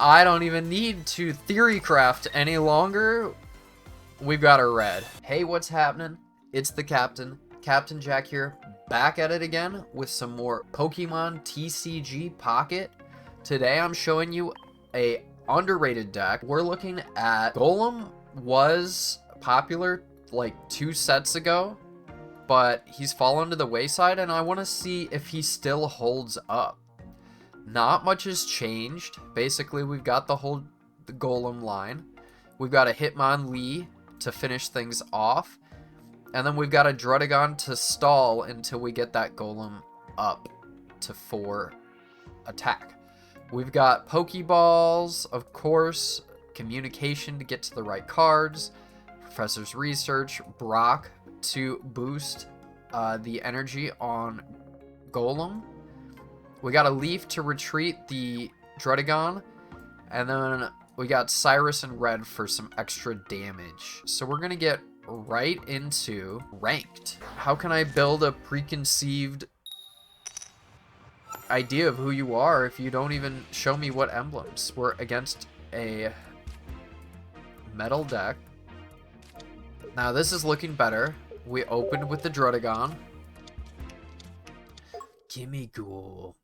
I don't even need to theory craft any longer. We've got a red. Hey, what's happening? It's the Captain. Captain Jack here, back at it again with some more Pokemon TCG Pocket. Today I'm showing you a underrated deck. We're looking at Golem. Was popular like 2 sets ago, but he's fallen to the wayside, and I want to see if he still holds up. Not much has changed. Basically, we've got the Golem line. We've got a Hitmonlee to finish things off. And then we've got a Druddigon to stall until we get that Golem up to 4 attack. We've got Pokeballs, of course, communication to get to the right cards, Professor's Research, Brock to boost the energy on Golem. We got a Leaf to retreat the Druddigon, and then we got Cyrus and Red for some extra damage. So we're going to get right into ranked. How can I build a preconceived idea of who you are if you don't even show me what emblems? We're against a metal deck. Now this is looking better. We opened with the Druddigon. Gimme Ghoul.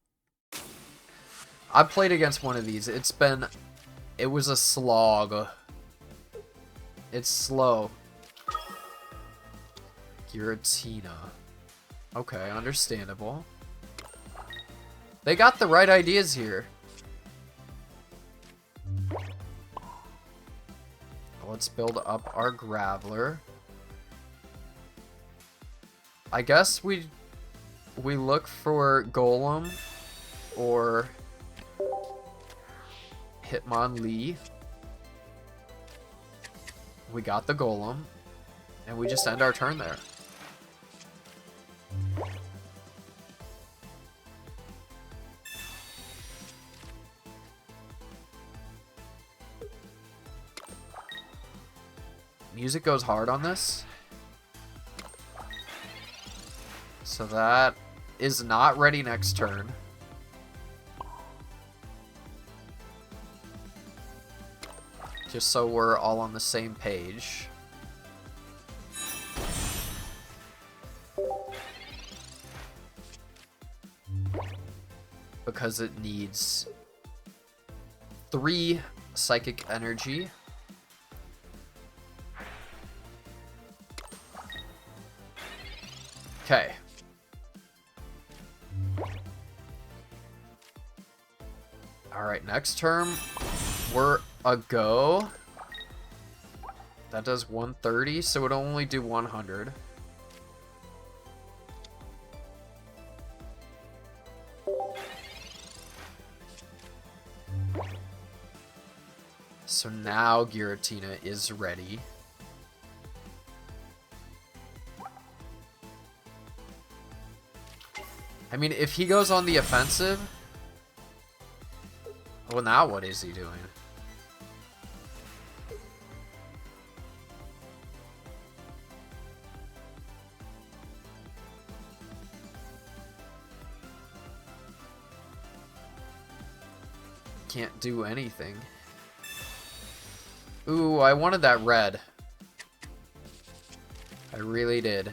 I played against one of these. It was a slog. It's slow. Giritina. Okay, understandable. They got the right ideas here. Let's build up our Graveler. I guess we look for Golem or Hitmonlee. We got the Golem, and we just end our turn there. Music goes hard on this. So that is not ready next turn. Just so we're all on the same page. Because it needs 3 psychic energy. Okay. Alright, next turn, we're a go. That does 130, so it'll only do 100. So now Giritina is ready. I mean, if he goes on the offensive... Well, now what is he doing? Can't do anything. Ooh, I wanted that red. I really did.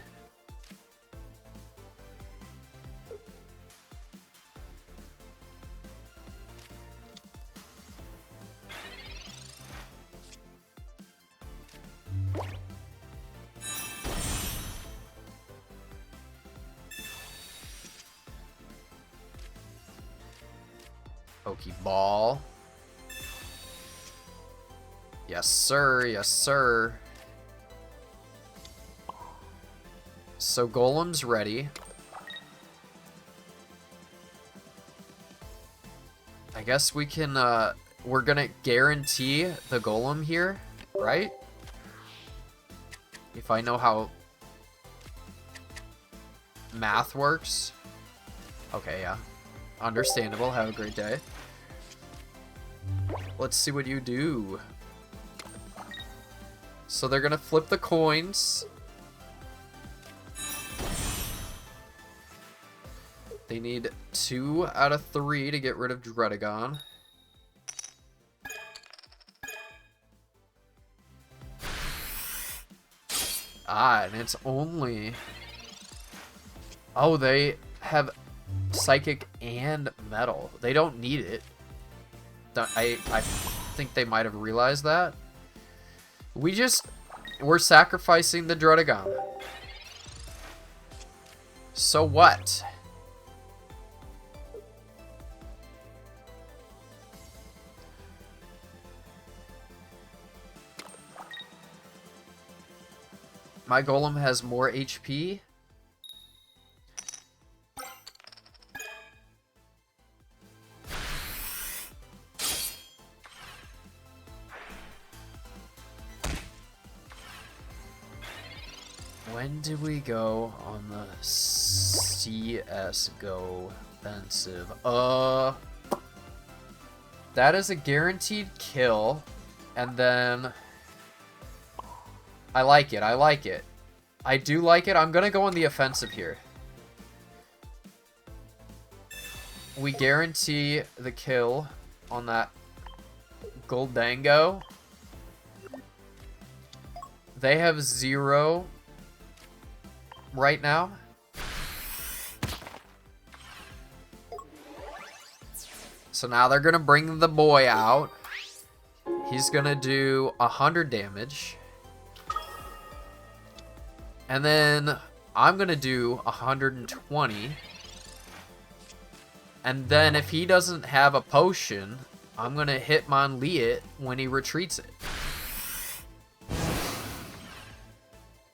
Pokeball. Yes, sir. Yes, sir. So Golem's ready. I guess we can, we're gonna guarantee the Golem here, right? If I know how math works. Okay, yeah. Understandable. Have a great day. Let's see what you do. So they're gonna flip the coins. They need 2 out of 3 to get rid of Druddigon. Ah, and it's only... Oh, they have Psychic and Metal. They don't need it. I think they might have realized that. We're sacrificing the Druddigon. So what? My Golem has more HP. When do we go on the CSGO offensive? That is a guaranteed kill, and then I like it. I like it. I do like it. I'm gonna go on the offensive here. We guarantee the kill on that Goldango. They have 0 right now. So now they're gonna bring the boy out. He's gonna do 100 damage. And then I'm gonna do 120. And then if he doesn't have a potion, I'm gonna Hitmonlee it when he retreats it.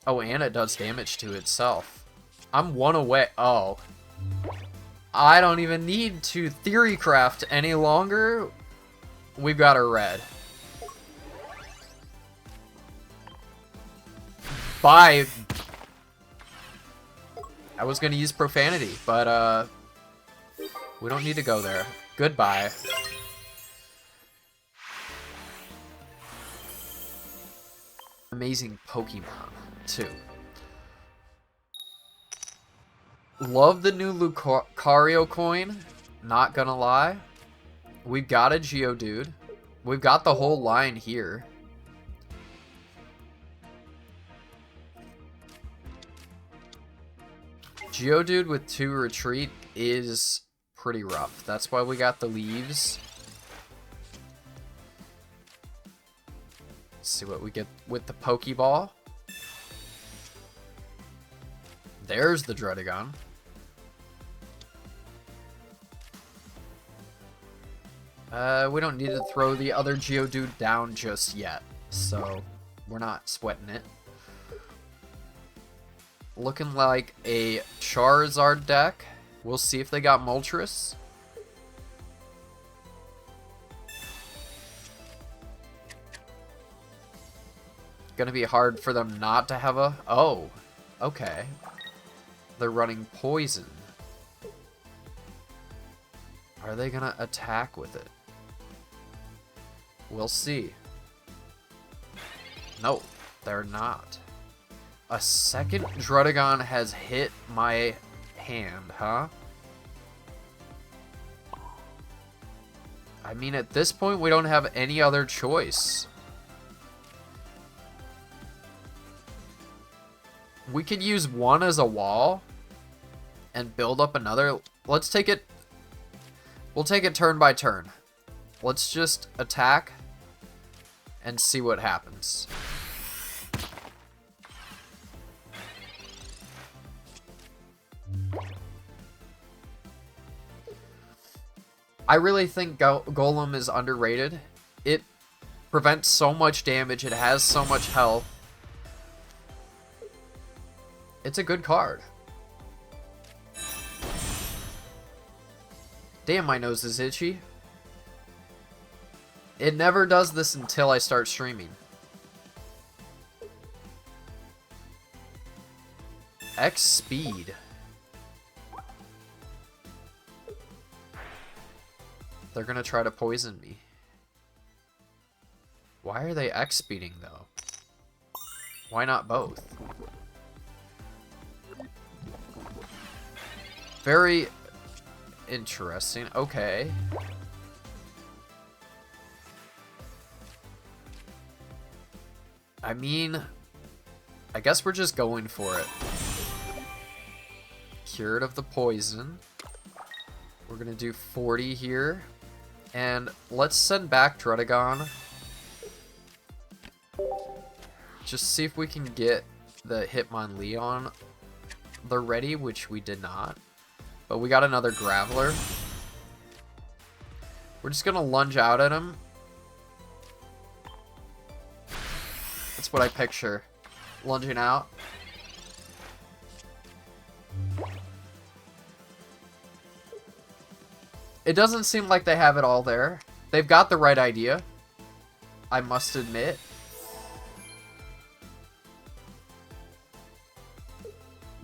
Oh, and it does damage to itself. I'm 1 away. Oh. I don't even need to Theory Craft any longer. We've got a red. Bye. I was going to use profanity, but we don't need to go there. Goodbye. Amazing Pokemon, too. Love the new Lucario coin. Not gonna lie. We've got a Geodude. We've got the whole line here. Geodude with 2 retreat is pretty rough. That's why we got the leaves. Let's see what we get with the Pokeball. There's the Druddigon. We don't need to throw the other Geodude down just yet, so we're not sweating it. Looking like a Charizard deck. We'll see if they got Moltres. Gonna be hard for them not to have a... Oh, okay. They're running Poison. Are they gonna attack with it? We'll see. No, they're not. A second Druddigon has hit my hand, huh? I mean, at this point, we don't have any other choice. We could use one as a wall and build up another. Let's take it. We'll take it turn by turn. Let's just attack and see what happens. I really think Golem is underrated. It prevents so much damage. It has so much health. It's a good card. Damn, my nose is itchy. It never does this until I start streaming. X speed. They're gonna try to poison me. Why are they X speeding though? Why not both? Very interesting. Okay. I mean, I guess we're just going for it. Cured of the poison. We're going to do 40 here. And let's send back Druddigon. Just see if we can get the Hitmonleon the ready, which we did not. But we got another Graveler. We're just going to lunge out at him. That's what I picture. Lunging out. It doesn't seem like they have it all there. They've got the right idea, I must admit.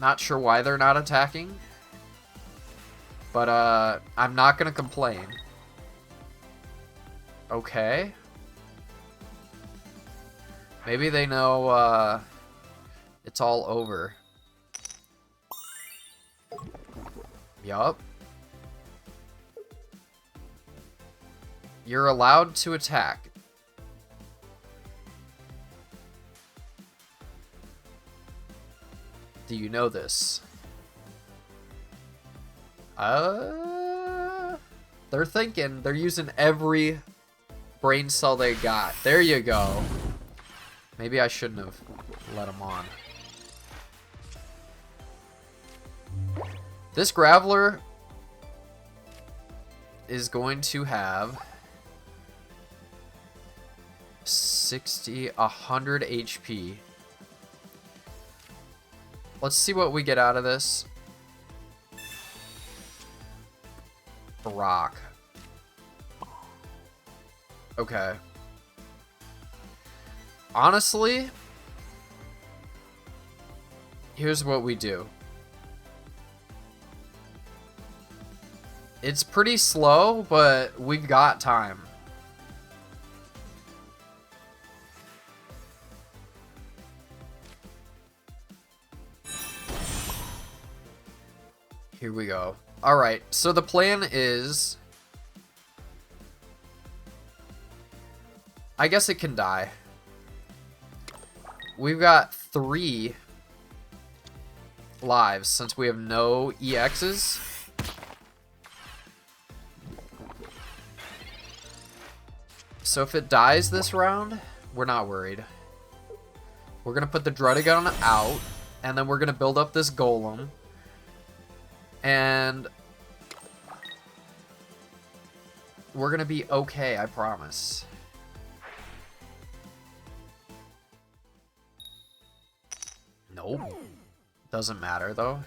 Not sure why they're not attacking. But, I'm not gonna complain. Okay. Maybe they know, it's all over. Yup. You're allowed to attack. Do you know this? They're thinking. They're using every brain cell they got. There you go. Maybe I shouldn't have let them on. This Graveler is going to have 100 HP. Let's see what we get out of this. A rock. Okay. Honestly, here's what we do. It's pretty slow, but we got time. Here we go. Alright, so the plan is... I guess it can die. We've got 3 lives since we have no EXs. So if it dies this round, we're not worried. We're going to put the Druddigon out, and then we're going to build up this Golem. And we're going to be okay, I promise. Nope. Doesn't matter, though.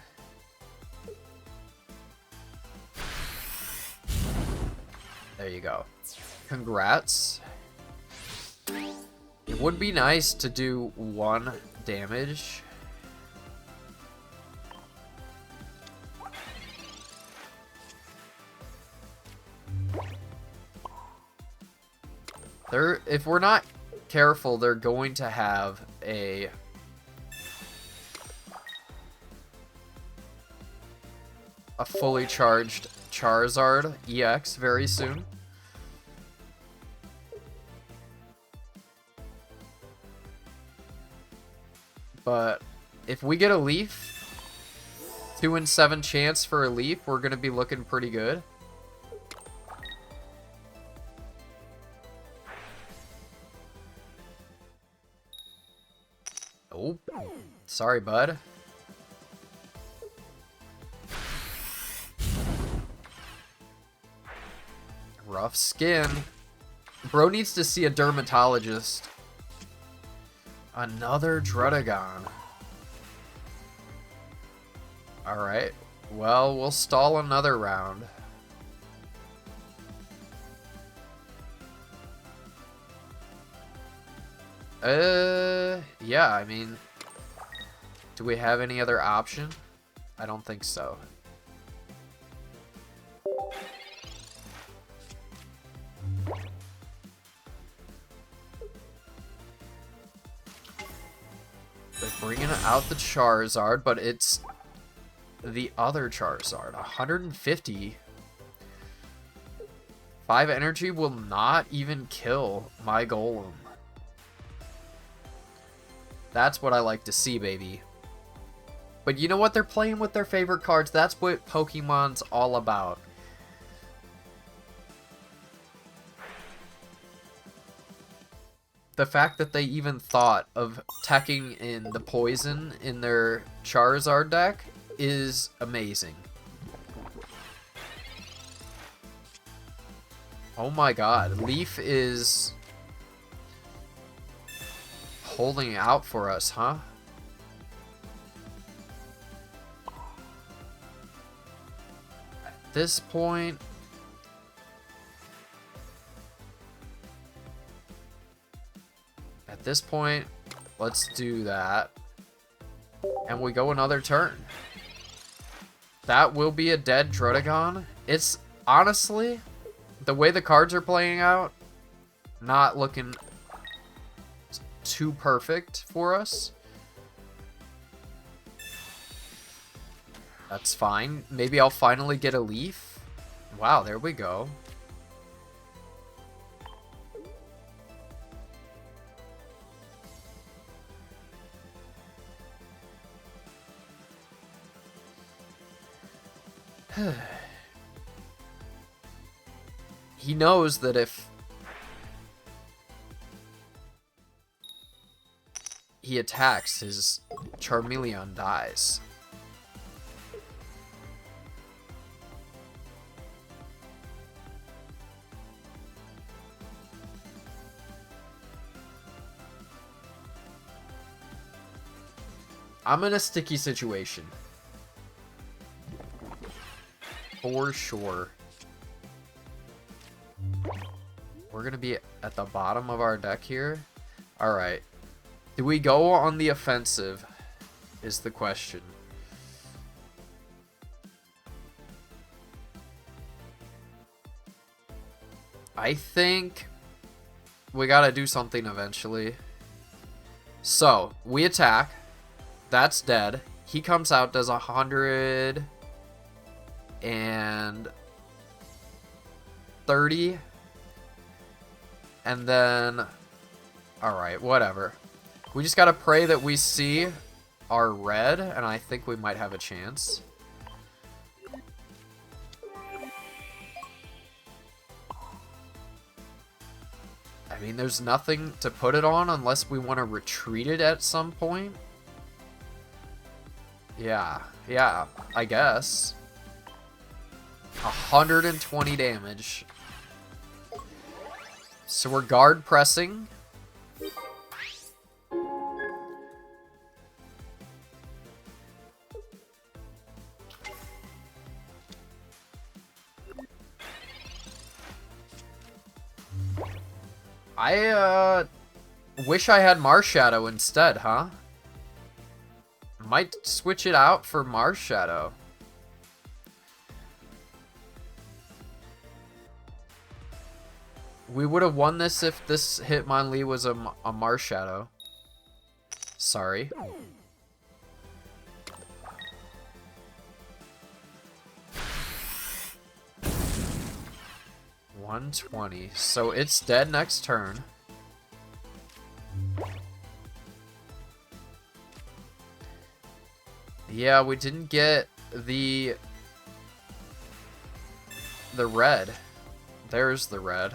There you go. Congrats. It would be nice to do 1 damage. If we're not careful, they're going to have a fully charged Charizard EX very soon. But if we get a leaf, 2 in 7 chance for a leaf, we're going to be looking pretty good. Oh, sorry, bud. Rough skin. Bro needs to see a dermatologist. Another Druddigon. Alright. Well, we'll stall another round. Yeah, I mean... Do we have any other option? I don't think so. They're bringing out the Charizard, but it's the other Charizard. 150. 5 energy will not even kill my Golem. That's what I like to see, baby. But you know what? They're playing with their favorite cards. That's what Pokemon's all about. The fact that they even thought of teching in the poison in their Charizard deck is amazing. Oh my god, Leaf is holding out for us, huh? At this point... At this point, let's do that. And we go another turn. That will be a dead Drotagon. It's honestly, the way the cards are playing out, not looking too perfect for us. That's fine. Maybe I'll finally get a Leaf. Wow, there we go. He knows that if he attacks, his Charmeleon dies. I'm in a sticky situation. For sure. We're going to be at the bottom of our deck here. Alright. Do we go on the offensive is the question. I think we got to do something eventually. So, we attack. That's dead. He comes out, does 130. And then... Alright, whatever. We just gotta pray that we see our red, and I think we might have a chance. I mean, there's nothing to put it on unless we want to retreat it at some point. Yeah, I guess. 120 damage. So we're guard pressing. I wish I had Marshadow instead, huh? Might switch it out for Marshadow. We would have won this if this Hitmonlee was a Marshadow. Sorry. $120. So it's dead next turn. Yeah, we didn't get the red. There's the red.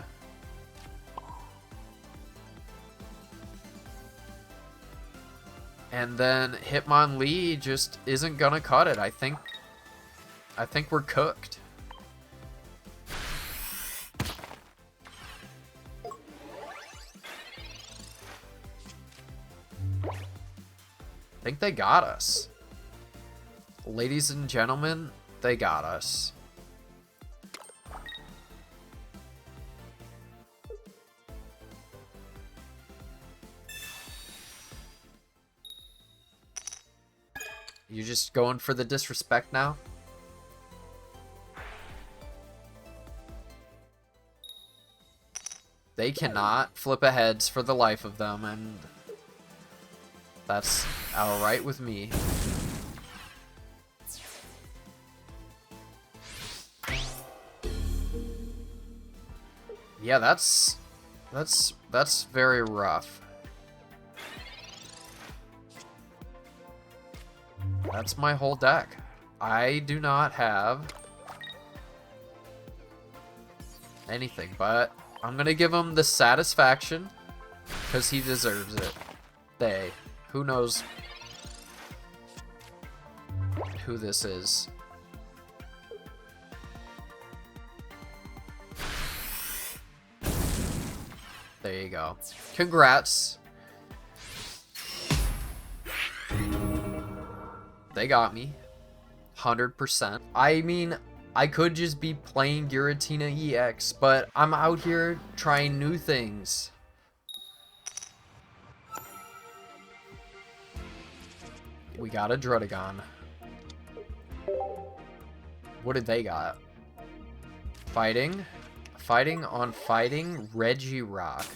And then Hitmonlee just isn't gonna cut it. I think we're cooked. I think they got us. Ladies and gentlemen, they got us. You just going for the disrespect now? They cannot flip a heads for the life of them, and that's alright with me. Yeah, that's very rough. That's my whole deck. I do not have anything, but I'm gonna give him the satisfaction because he deserves it. Who knows who this is? There you go. Congrats. They got me. 100%. I mean, I could just be playing Giritina EX, but I'm out here trying new things. We got a Druddigon. What did they got? Fighting? Fighting on fighting? Regirock.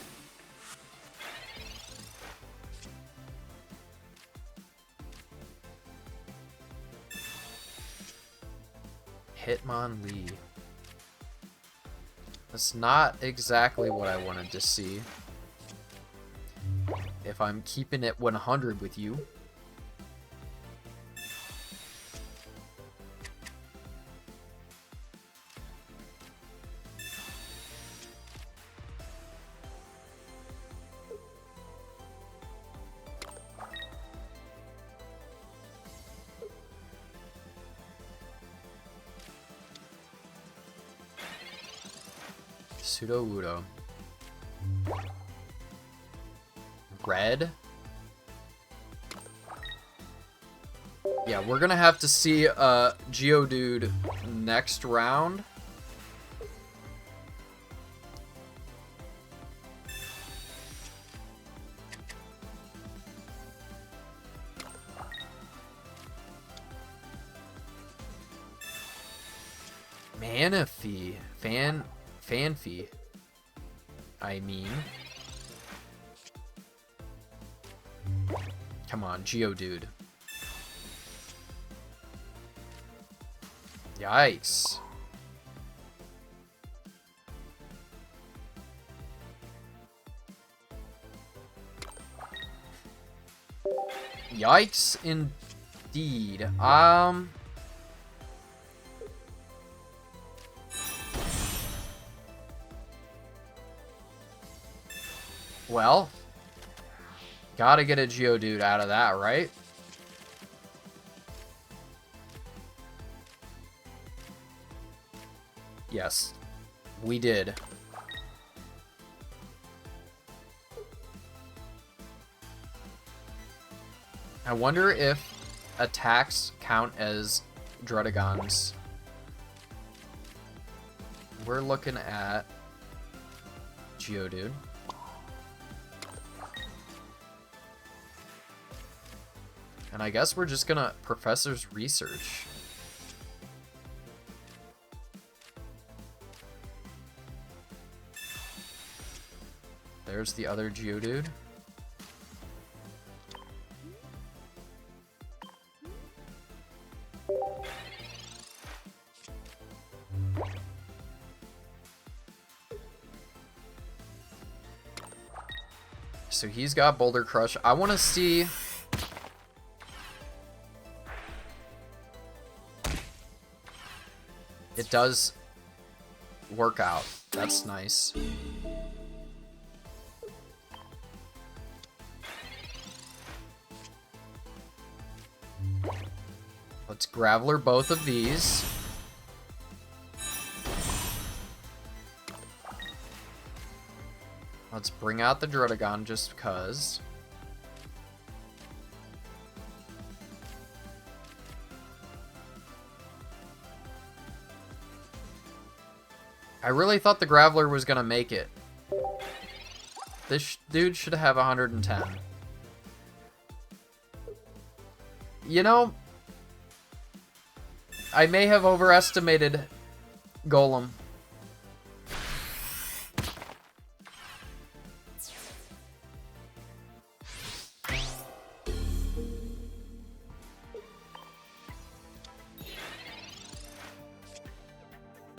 Hitmonlee. That's not exactly what I wanted to see. If I'm keeping it 100 with you. Pseudo-Wudo. Red? Yeah, we're gonna have to see Geodude next round. Manaphy. Fanphy. I mean. Come on, Geodude. Yikes. Yikes indeed. Well, gotta get a Geodude out of that, right? Yes, we did. I wonder if attacks count as Druddigons. We're looking at Geodude. And I guess we're just gonna Professor's Research. There's the other Geodude. So he's got Boulder Crush. I want to see... It does work out. That's nice. Let's Graveler both of these. Let's bring out the Druddigon just because. I really thought the Graveler was gonna make it. This dude should have 110. You know, I may have overestimated Golem.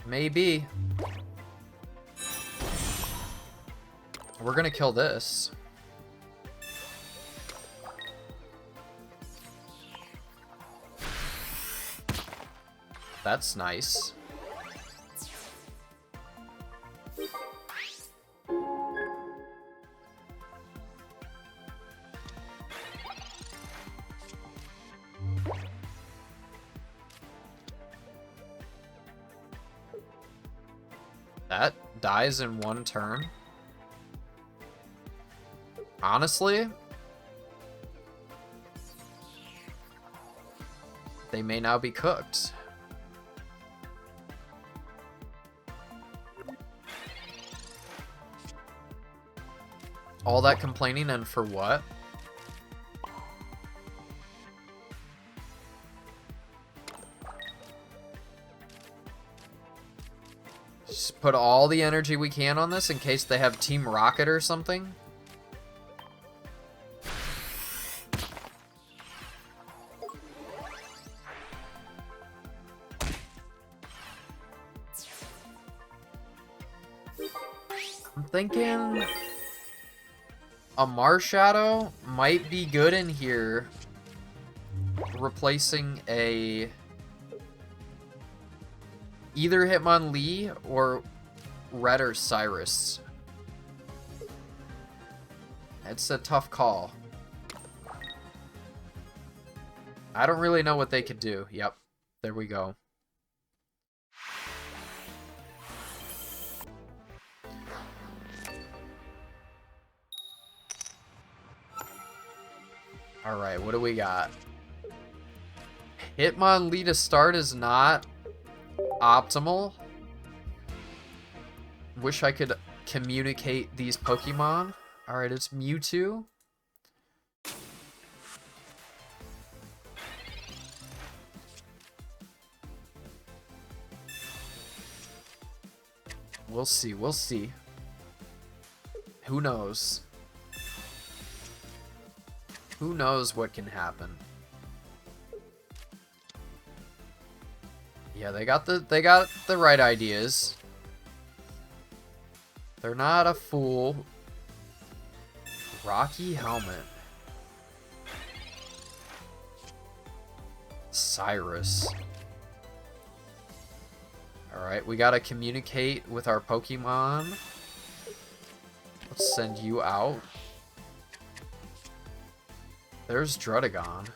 Maybe. We're gonna kill this. That's nice. That dies in one turn. Honestly, they may now be cooked. All that complaining and for what? Just put all the energy we can on this in case they have Team Rocket or something. I'm thinking a Marshadow might be good in here, replacing a either Hitmonlee or Red or Cyrus. It's a tough call. I don't really know what they could do. Yep, there we go. Alright, what do we got? Hitmonlee to start is not optimal. Wish I could communicate these Pokemon. Alright, it's Mewtwo. We'll see, we'll see. Who knows? Who knows what can happen? Yeah, they got the right ideas. They're not a fool. Rocky Helmet. Cyrus. Alright, we gotta communicate with our Pokemon. Let's send you out. There's Drudagon.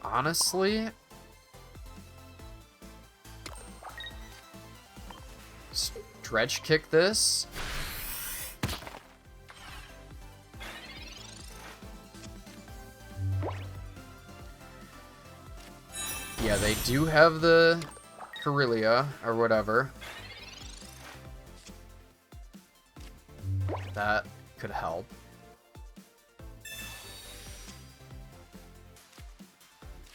Honestly, stretch kick this. Yeah, they do have the Corellia or whatever. That could help.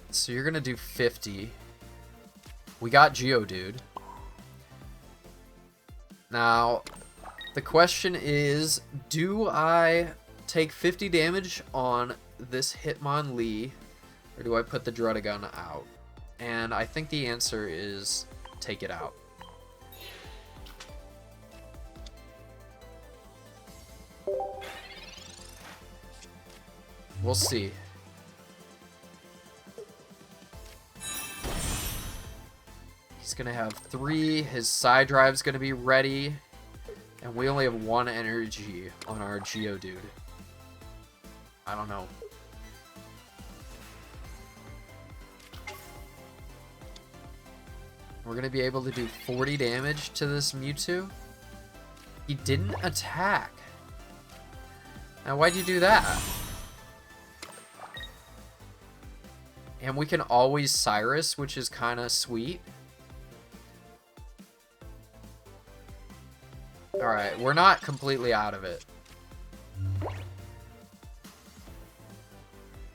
So you're gonna do 50. We got Geodude. Now, the question is, do I take 50 damage on this Hitmonlee, or do I put the Drudagon out? And I think the answer is take it out. We'll see. He's gonna have 3. His side drive's gonna be ready. And we only have 1 energy on our Geodude. I don't know. We're gonna be able to do 40 damage to this Mewtwo. He didn't attack. Now, why'd you do that? And we can always Cyrus, which is kind of sweet. Alright, we're not completely out of it.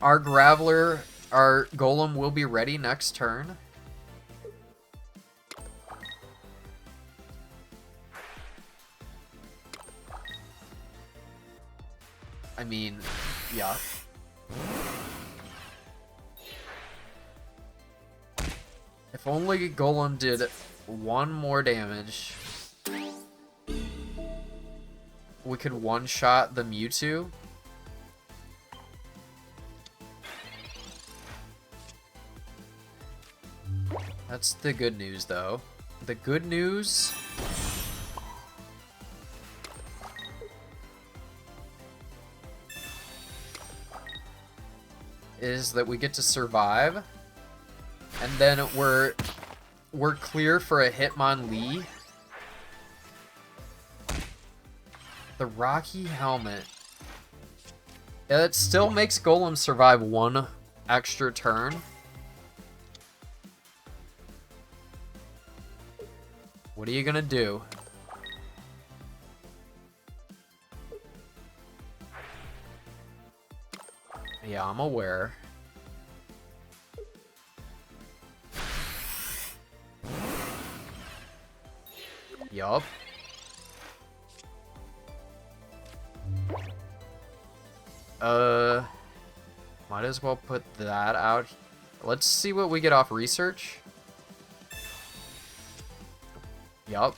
Our Graveler, our Golem will be ready next turn. I mean, yeah. If only Golem did 1 more damage, we could one-shot the Mewtwo. What's the good news, though? The good news is that we get to survive, and then we're clear for a Hitmonlee. The Rocky Helmet. Yeah, it still makes Golem survive one extra turn. What are you gonna do? Yeah, I'm aware. Yup. Might as well put that out. Let's see what we get off research. Yup.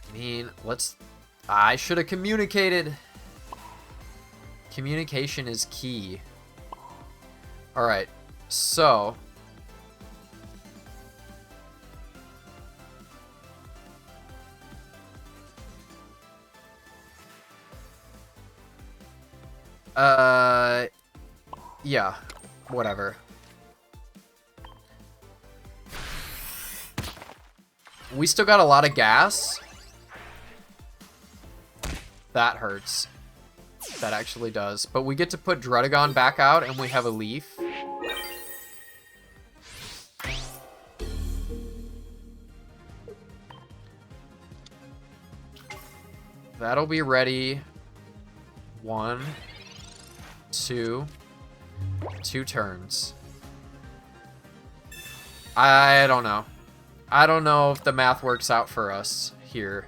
I mean, I should have communicated. Communication is key. Alright, so... yeah, whatever. We still got a lot of gas. That hurts. That actually does. But we get to put Druddigon back out, and we have a leaf. That'll be ready. 1, 2 turns. I don't know. I don't know if the math works out for us here.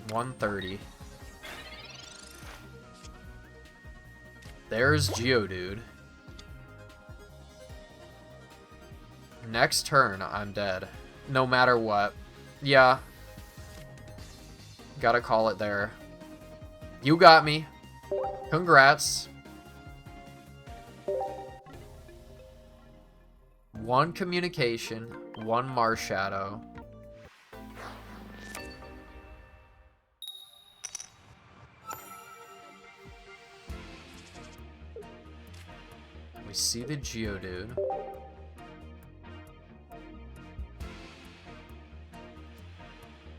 $130. There's Geodude. Next turn, I'm dead. No matter what. Yeah. Gotta call it there. You got me. Congrats. 1 communication, 1 Marshadow. We see the Geodude.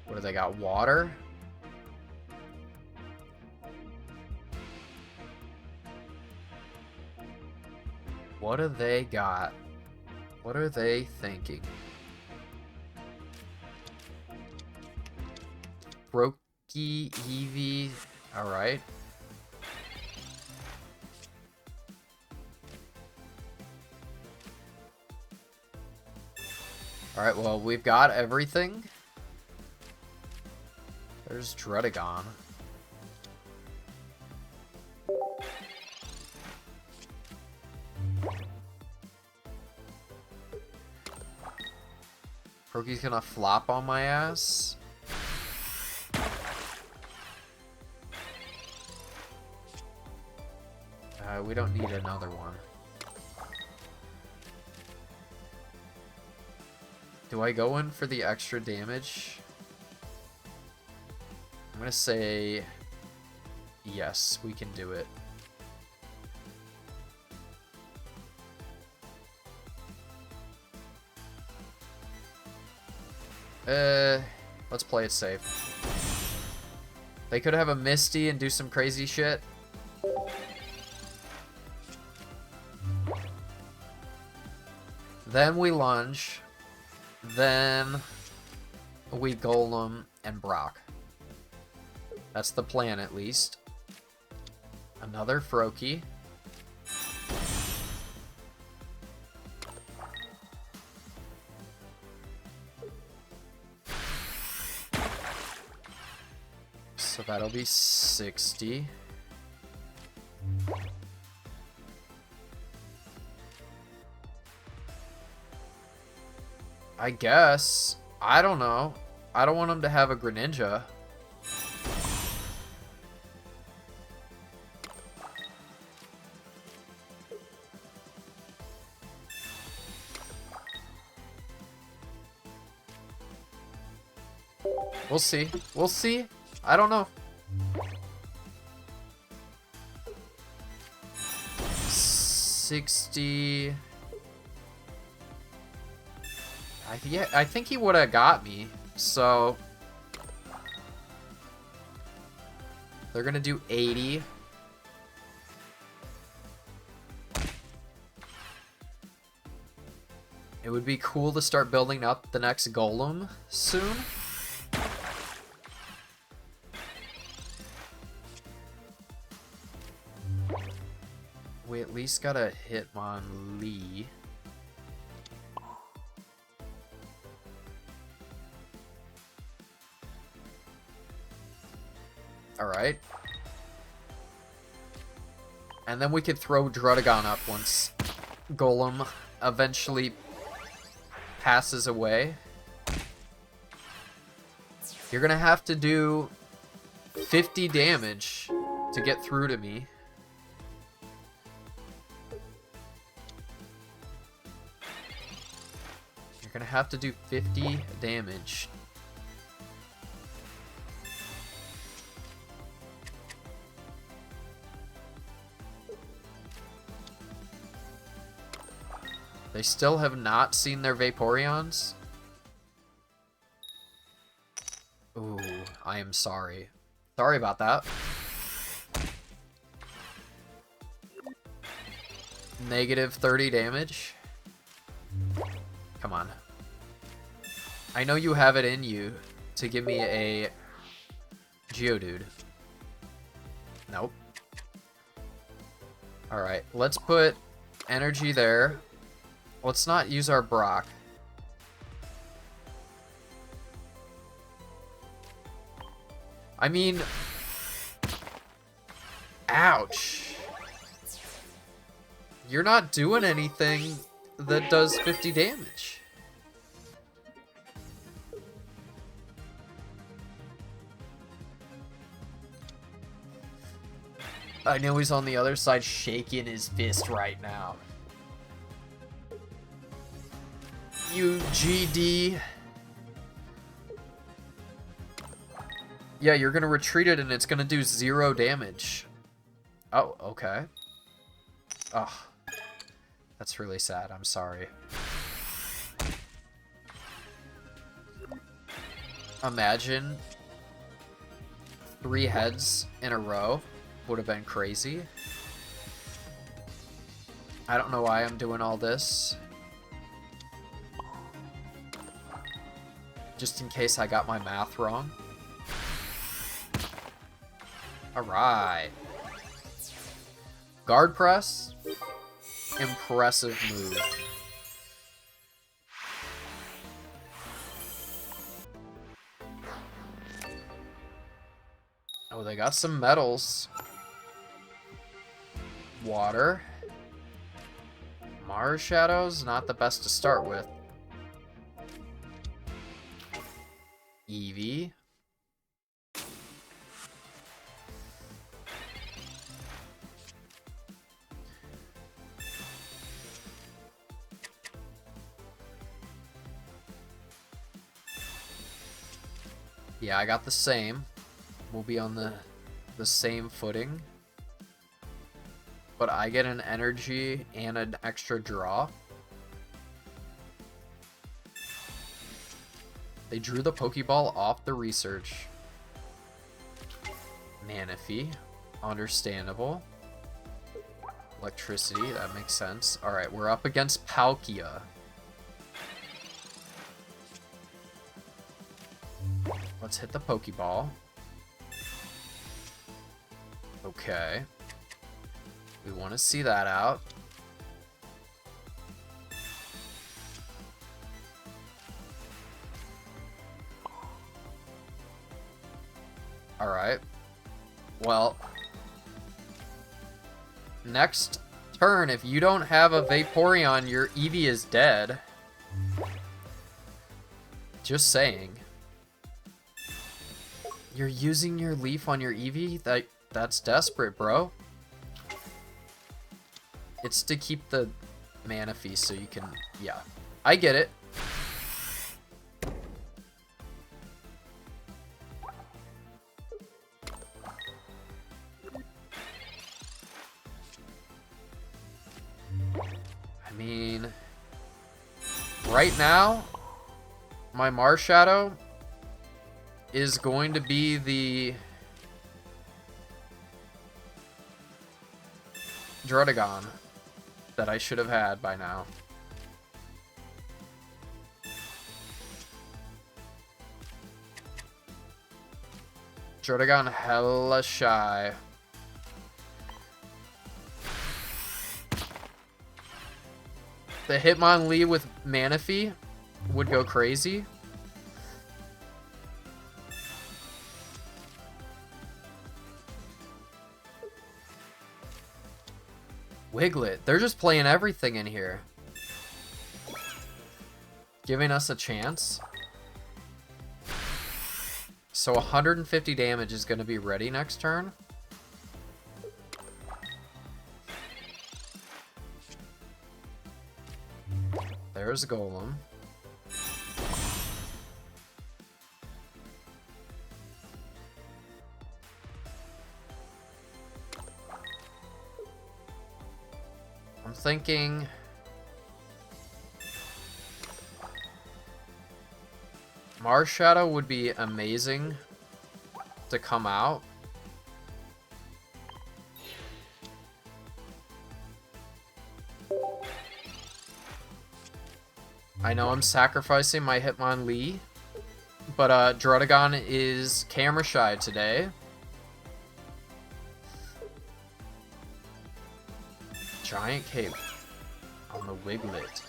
What do they got? Water? What do they got? What are they thinking? Brokey, Eevee. Alright. Alright, well, we've got everything. There's Druddigon. Brokey's gonna flop on my ass. We don't need another one. Do I go in for the extra damage? I'm gonna say yes, we can do it. Let's play it safe. They could have a Misty and do some crazy shit. Then we lunge. Then we Golem and Brock. That's the plan, at least. Another Froakie. So that'll be 60. I guess. I don't know. I don't want him to have a Greninja. We'll see. We'll see. I don't know. 60. I think he would have got me. So they're gonna do 80. It would be cool to start building up the next Golem soon. We at least got a Hitmonlee. Alright. And then we could throw Druddigon up once Golem eventually passes away. You're gonna have to do 50 damage to get through to me. You're gonna have to do 50 damage. They still have not seen their Vaporeons? Ooh, I am sorry. Sorry about that. Negative 30 damage. Come on. I know you have it in you to give me a Geodude. Nope. Alright, let's put energy there. Let's not use our Brock. I mean... Ouch. You're not doing anything that does 50 damage. I know he's on the other side shaking his fist right now. UGD. Yeah, you're gonna retreat it and it's gonna do 0 damage. Oh, okay. Oh, that's really sad. I'm sorry. Imagine 3 heads in a row. Would have been crazy. I don't know why I'm doing all this. Just in case I got my math wrong. Alright. Guard press. Impressive move. Oh, they got some metals. Water. Mars Shadows, not the best to start with. Eevee. Yeah, I got the same. We'll be on the same footing. But I get an energy and an extra draw. They drew the Pokeball off the research. Manaphy. Understandable. Electricity, that makes sense. Alright, we're up against Palkia. Let's hit the Pokeball. Okay. We want to see that out. Alright. Well, next turn, if you don't have a Vaporeon, your Eevee is dead. Just saying. You're using your Leaf on your Eevee? That's desperate, bro. It's to keep the Manaphy so you can... Yeah. I get it. mean, right now, my Marshadow is going to be the Druddigon that I should have had by now. Druddigon hella shy. The Hitmonlee with Manaphy would go crazy. Wiglet. They're just playing everything in here. Giving us a chance. So 150 damage is going to be ready next turn. There's Golem. I'm thinking Marshadow would be amazing to come out. I know I'm sacrificing my Hitmonlee, but Druddigon is camera shy today. Giant cape on the Wiglet.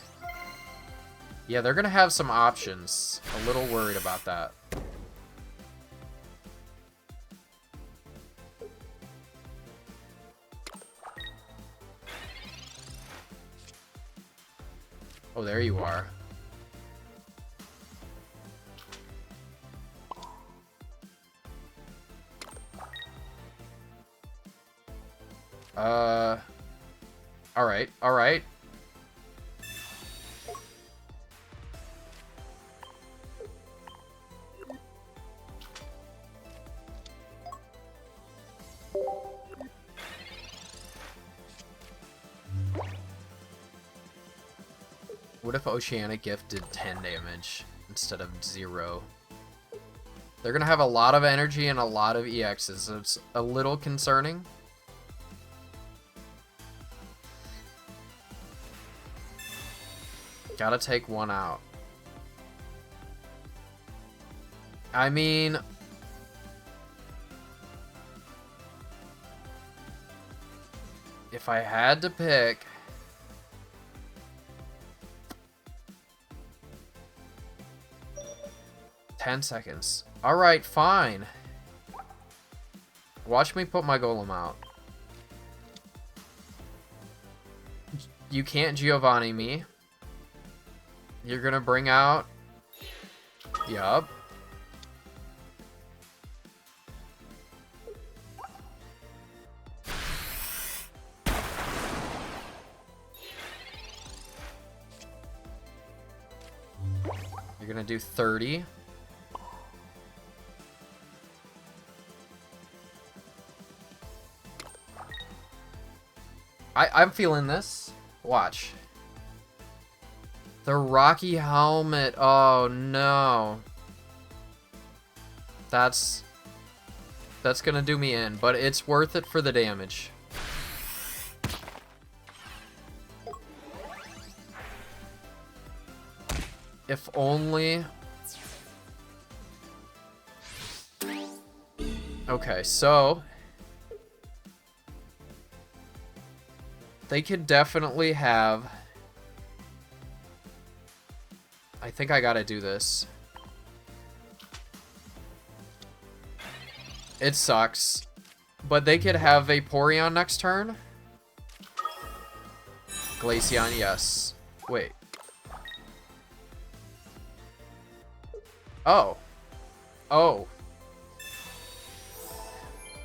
Yeah, they're gonna have some options. A little worried about that. Oh, there you are. Alright, alright. What if Oceanic Gift did 10 damage instead of 0? They're gonna have a lot of energy and a lot of EXs, so it's a little concerning. Gotta take one out. I mean, if I had to pick, "10 seconds. Alright, fine. Watch me put my Golem out. You can't Giovanni me. You're gonna bring out... Yup. You're gonna do 30. I'm feeling this. Watch. The Rocky Helmet. Oh, no. That's gonna do me in, but it's worth it for the damage. If only... Okay, so... they could definitely have... I think I gotta do this. It sucks. But they could have Vaporeon next turn. Glaceon, yes. Wait. Oh. Oh.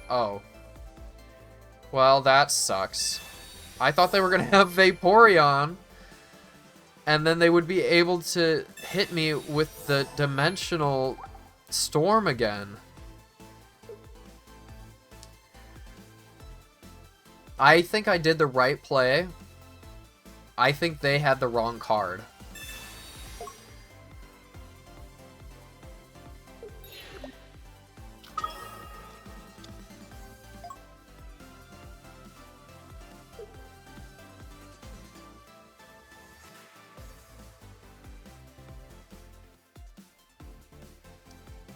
Oh. Well, that sucks. I thought they were gonna have Vaporeon. And then they would be able to hit me with the Dimensional Storm again. I think I did the right play. I think they had the wrong card.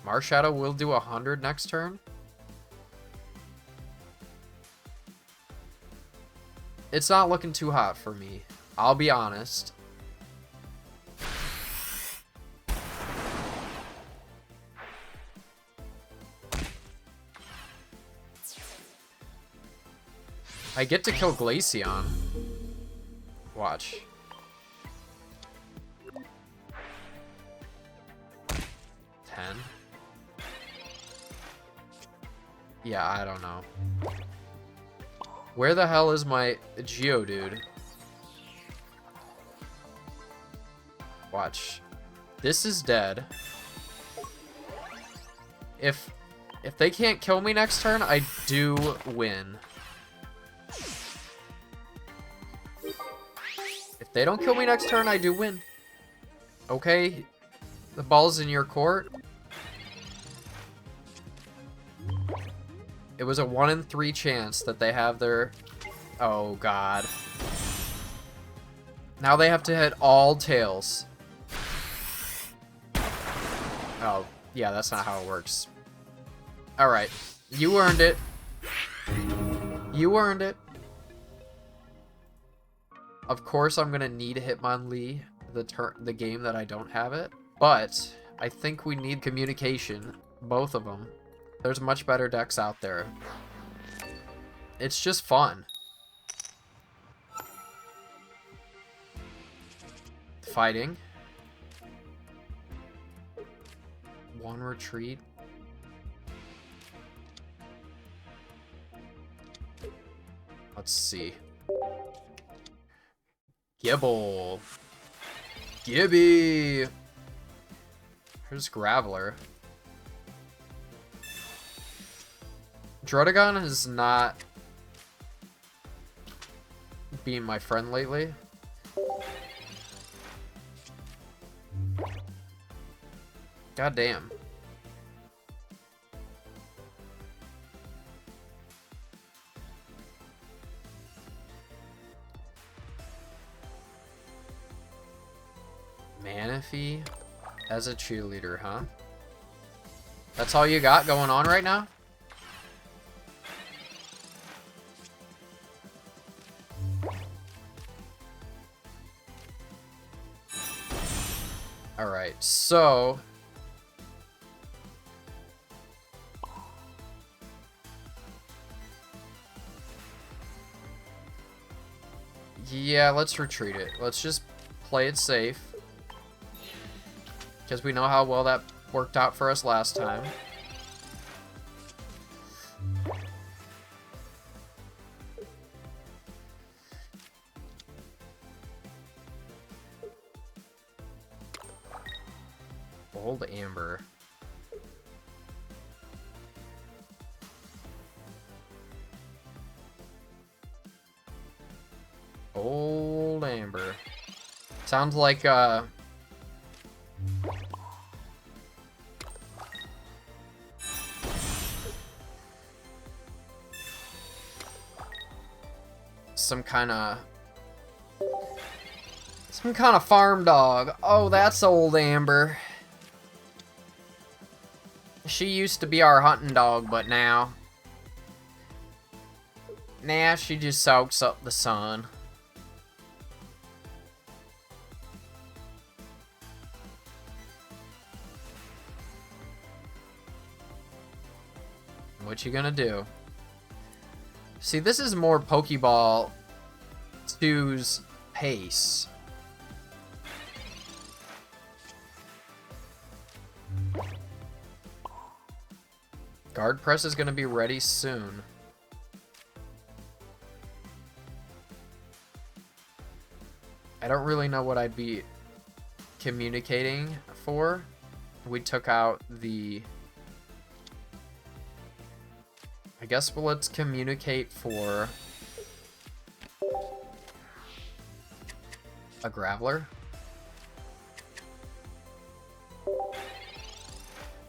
Marshadow will do 100 next turn. It's not looking too hot for me, I'll be honest. I get to kill Glaceon. Watch. Yeah, I don't know. Where the hell is my geodude? Watch. This is dead. If they can't kill me next turn, I do win. If they don't kill me next turn, I do win. Okay? The ball's in your court. It was a 1 in 3 chance that they have their... Oh, God. Now they have to hit all tails. Oh, yeah, that's not how it works. Alright. You earned it. You earned it. Of course, I'm going to need Hitmonlee the game that I don't have it. But I think we need communication. Both of them. There's much better decks out there. It's just fun. Fighting. 1 retreat. Let's see. Gibble. Gibby. Here's Graveler. Drotagon has not been my friend lately. God damn. Manaphy as a cheerleader, huh? That's all you got going on right now? Alright, so... yeah, let's retreat it. Let's just play it safe. Because we know how well that worked out for us last time. Old Amber. Old Amber. Sounds like some kind of farm dog. Oh, that's Old Amber. She used to be our hunting dog, but now she just soaks up the sun. What you gonna do? See, this is more Pokeball 2's pace. Guard Press is going to be ready soon. I don't really know what I'd be communicating for. We took out the... I guess let's communicate for... a Graveler.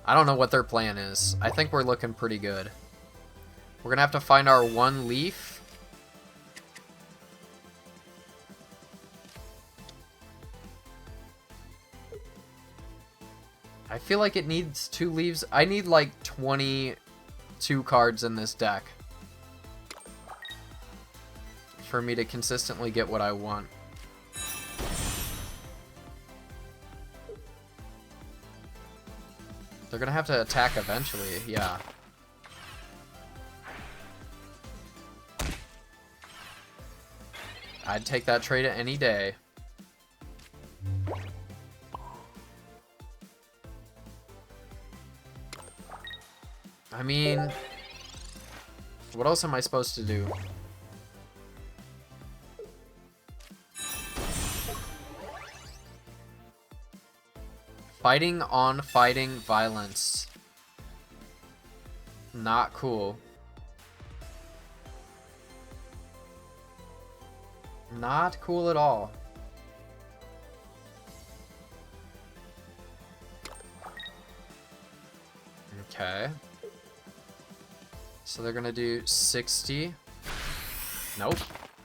I don't know what their plan is. I think we're looking pretty good. We're gonna have to find our one leaf. I feel like it needs 2 leaves. I need like 22 cards in this deck for me to consistently get what I want. They're gonna have to attack eventually, yeah. I'd take that trade any day. I mean, what else am I supposed to do? Fighting on fighting violence. Not cool. Not cool at all. Okay. So they're gonna do 60. Nope.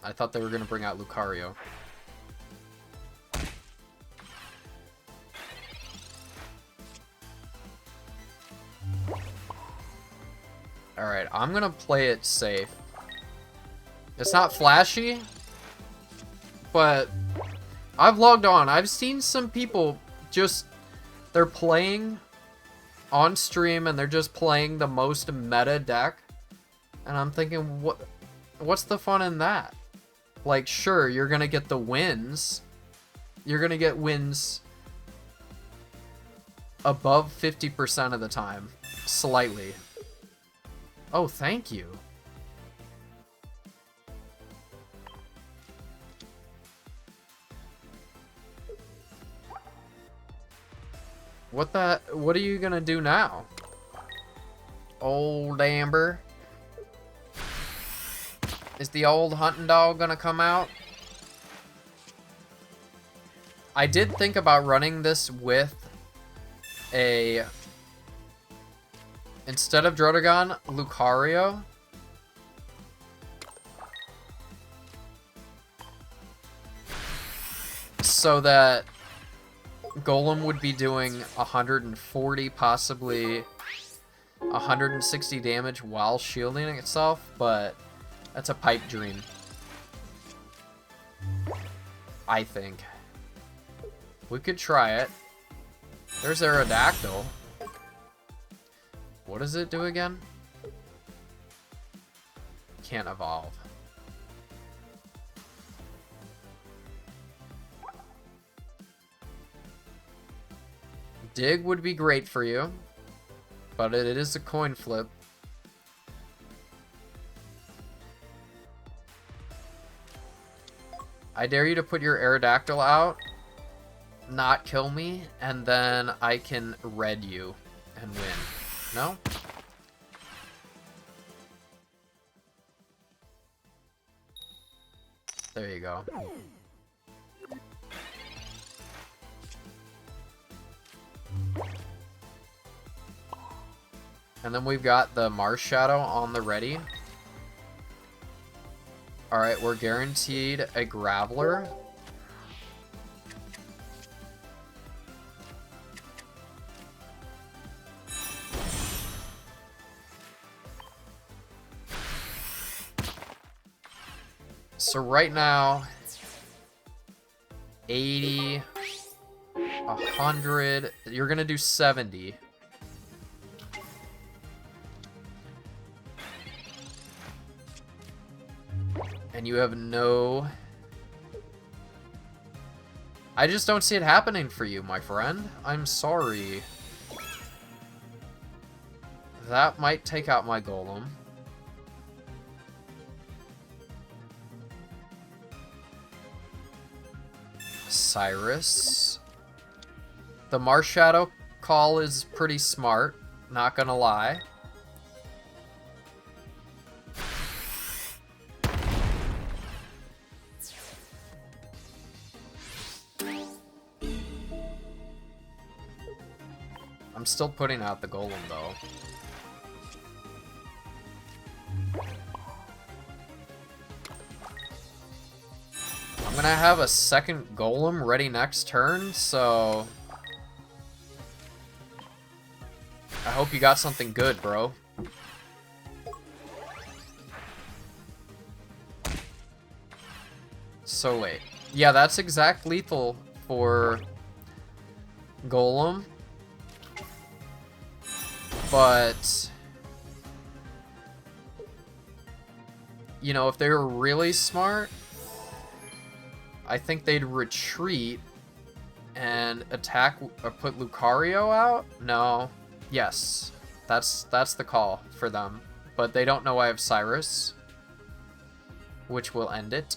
I thought they were gonna bring out Lucario. Alright, I'm gonna play it safe. It's not flashy, but I've logged on. I've seen some people just, they're playing on stream and they're just playing the most meta deck. And I'm thinking, what's the fun in that? Like, sure, you're gonna get the wins. You're gonna get wins above 50% of the time. Slightly. Oh, thank you. What are you gonna do now? Old Amber. Is the old hunting dog gonna come out? I did think about running this with a, instead of Drotagon, Lucario. So that Golem would be doing 140, possibly 160 damage while shielding itself, but that's a pipe dream. I think. We could try it. There's Aerodactyl. What does it do again? Can't evolve. Dig would be great for you, but it is a coin flip. I dare you to put your Aerodactyl out, not kill me, and then I can red you and win. No? There you go. And then we've got the Mars Shadow on the ready. Alright, we're guaranteed a Graveler. So right now, 80, 100, you're gonna do 70. And you have no... I just don't see it happening for you, my friend. I'm sorry. That might take out my Golem. Cyrus. The Mars Shadow call is pretty smart, not gonna lie. I'm still putting out the Golem, though. I'm gonna have a second Golem ready next turn, so... I hope you got something good, bro. So wait. Yeah, that's exact lethal for Golem. But... you know, if they were really smart, I think they'd retreat and attack or put Lucario out? No. Yes. That's the call for them. But they don't know I have Cyrus, which will end it.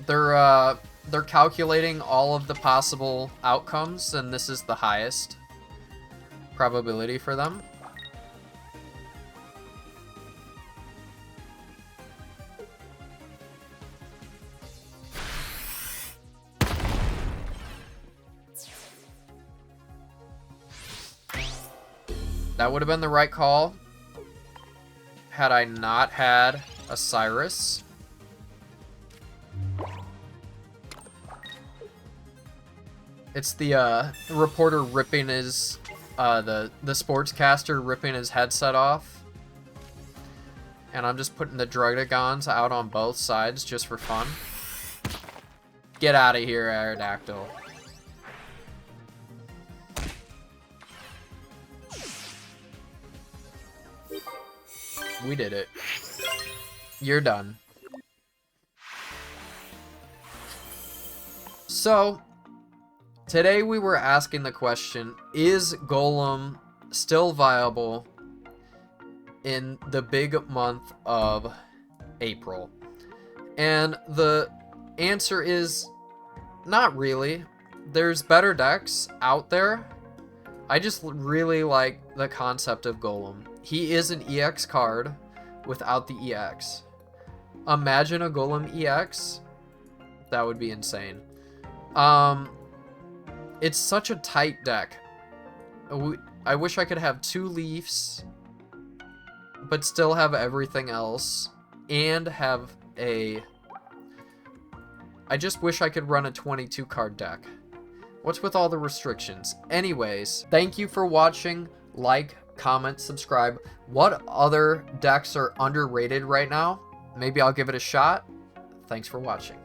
They're calculating all of the possible outcomes, and this is the highest probability for them. That would have been the right call had I not had a Cyrus. It's the reporter ripping his, the sportscaster ripping his headset off. And I'm just putting the Druddigons out on both sides just for fun. Get out of here, Aerodactyl. We did it. You're done. So, today we were asking the question, is Golem still viable in the big month of April? And the answer is not really. There's better decks out there. I just really like the concept of Golem. He is an EX card without the EX. Imagine a Golem EX. That would be insane. It's such a tight deck. I wish I could have 2 Leafs, but still have everything else, and have a... I just wish I could run a 22 card deck. What's with all the restrictions? Anyways, thank you for watching. Like, comment, subscribe. What other decks are underrated right now? Maybe I'll give it a shot. Thanks for watching.